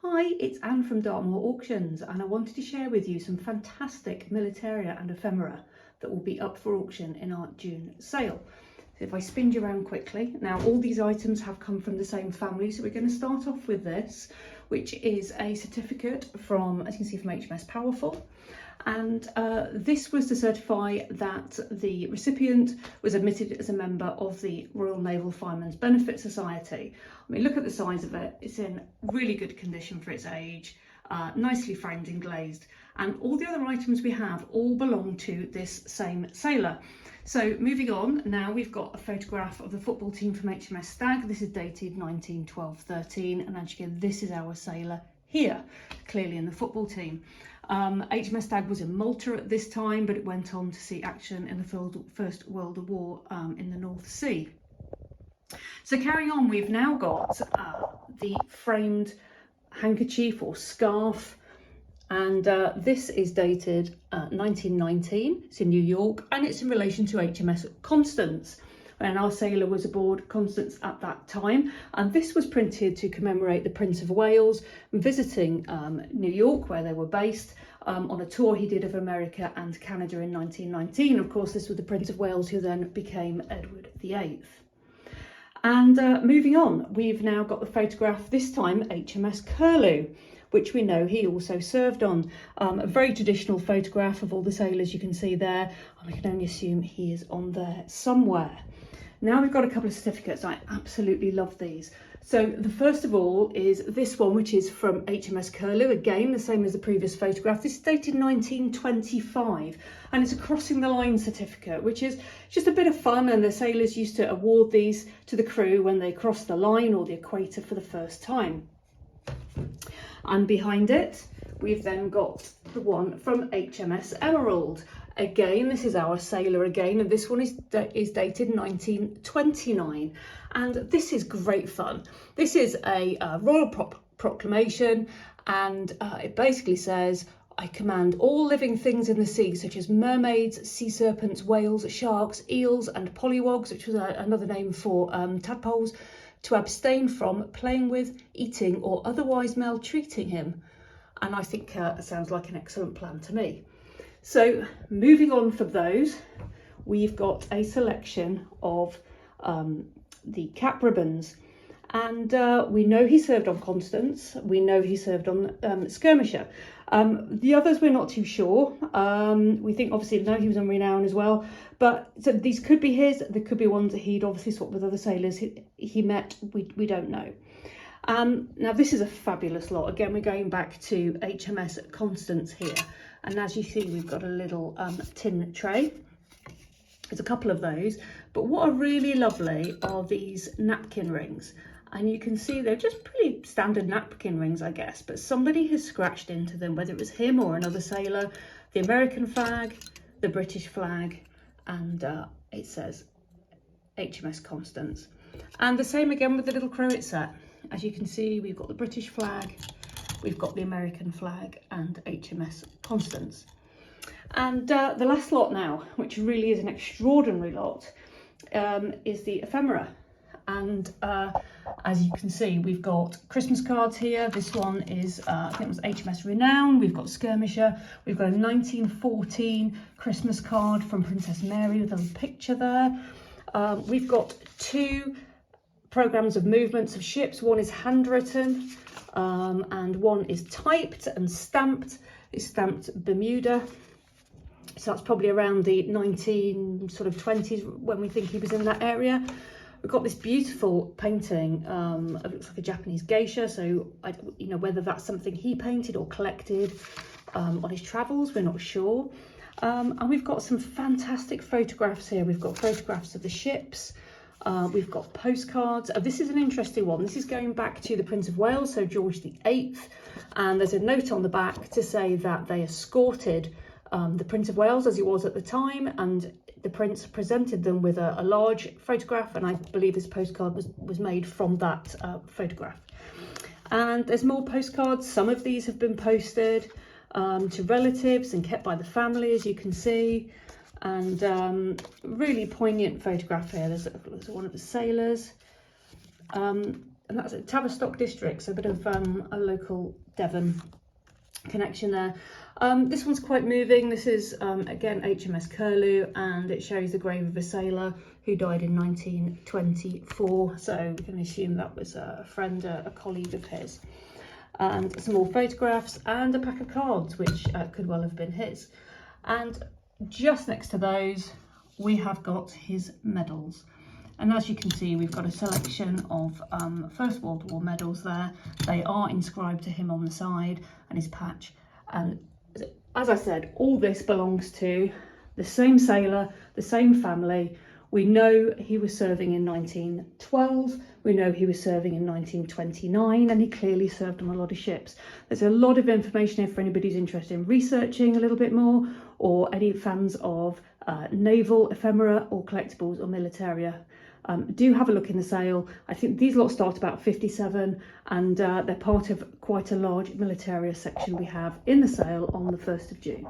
Hi, it's Anne from Dartmoor Auctions, and I wanted to share with you some fantastic Militaria and Ephemera that will be up for auction in our June sale. So if I spin you around quickly, now all these items have come from the same family, so we're going to start off with this, which is a certificate from, as you can see, from HMS Powerful. And this was to certify that the recipient was admitted as a member of the Royal Naval Firemen's Benefit Society. I mean, look at the size of it. It's in really good condition for its age, nicely framed and glazed. And all the other items we have all belong to this same sailor. So moving on, now we've got a photograph of the football team from HMS Stag. This is dated 1912-13, and actually this is our sailor here, clearly in the football team. HMS Stag was in Malta at this time, but it went on to see action in the First World War in the North Sea. So carrying on, we've now got the framed handkerchief or scarf, and this is dated 1919. It's in New York, and it's in relation to HMS Constance, and our sailor was aboard Constance at that time. And this was printed to commemorate the Prince of Wales visiting New York, where they were based, on a tour he did of America and Canada in 1919. Of course, this was the Prince of Wales who then became Edward VIII. And moving on, we've now got the photograph, this time HMS Curlew, which we know he also served on. A very traditional photograph of all the sailors you can see there. I can only assume he is on there somewhere. Now we've got a couple of certificates. I absolutely love these. So the first of all is this one, which is from HMS Curlew, again the same as the previous photograph. This is dated 1925, and it's a crossing the line certificate, which is just a bit of fun, and the sailors used to award these to the crew when they crossed the line or the equator for the first time. And behind it, we've then got the one from HMS Emerald. Again, this is our sailor again, and this one is dated 1929. And this is great fun. This is a royal proclamation, and it basically says, "I command all living things in the sea, such as mermaids, sea serpents, whales, sharks, eels, and pollywogs," which was another name for tadpoles, "to abstain from playing with, eating, or otherwise maltreating him." And I think it sounds like an excellent plan to me. So moving on from those, we've got a selection of the cap ribbons. And we know he served on Constance. We know he served on Skirmisher. The others we're not too sure. We think obviously no, he was on Renown as well. But so these could be his. There could be ones that he'd obviously swapped with other sailors he met. We don't know. Now this is a fabulous lot. Again, we're going back to HMS Constance here. And as you see, we've got a little tin tray. There's a couple of those. But what are really lovely are these napkin rings. And you can see they're just pretty standard napkin rings, I guess, but somebody has scratched into them, whether it was him or another sailor, the American flag, the British flag, and it says HMS Constance. And the same again with the little crowet set. As you can see, we've got the British flag, we've got the American flag, and HMS Constance. And the last lot now, which really is an extraordinary lot, is the Ephemera. And as you can see, we've got Christmas cards here. This one is, I think it was HMS Renown. We've got Skirmisher. We've got a 1914 Christmas card from Princess Mary with a little picture there. We've got two programs of movements of ships. One is handwritten and one is typed and stamped. It's stamped Bermuda. So that's probably around the 1920s when we think he was in that area. We've got this beautiful painting. It looks like a Japanese geisha. So whether that's something he painted or collected on his travels, we're not sure. And we've got some fantastic photographs here. We've got photographs of the ships. We've got postcards. This is an interesting one. This is going back to the Prince of Wales, so George VIII. And there's a note on the back to say that they escorted the Prince of Wales as he was at the time, and the Prince presented them with a large photograph, and I believe this postcard was made from that photograph. And there's more postcards. Some of these have been posted to relatives and kept by the family, as you can see. And really poignant photograph here. There's one of the sailors. and that's at Tavistock district, so a bit of a local Devon connection there. This one's quite moving. This is again HMS Curlew, and it shows the grave of a sailor who died in 1924, so we can assume that was a friend, a colleague of his. And some more photographs and a pack of cards, which could well have been his. And just next to those we have got his medals, and as you can see we've got a selection of First World War medals there. They are inscribed to him on the side, and his patch. And as I said, all this belongs to the same sailor, the same family. We know he was serving in 1912, we know he was serving in 1929, and he clearly served on a lot of ships. There's a lot of information here for anybody who's interested in researching a little bit more, or any fans of naval ephemera or collectibles or militaria. Do have a look in the sale. I think these lots start about 57, and they're part of quite a large militaria section we have in the sale on the 1st of June.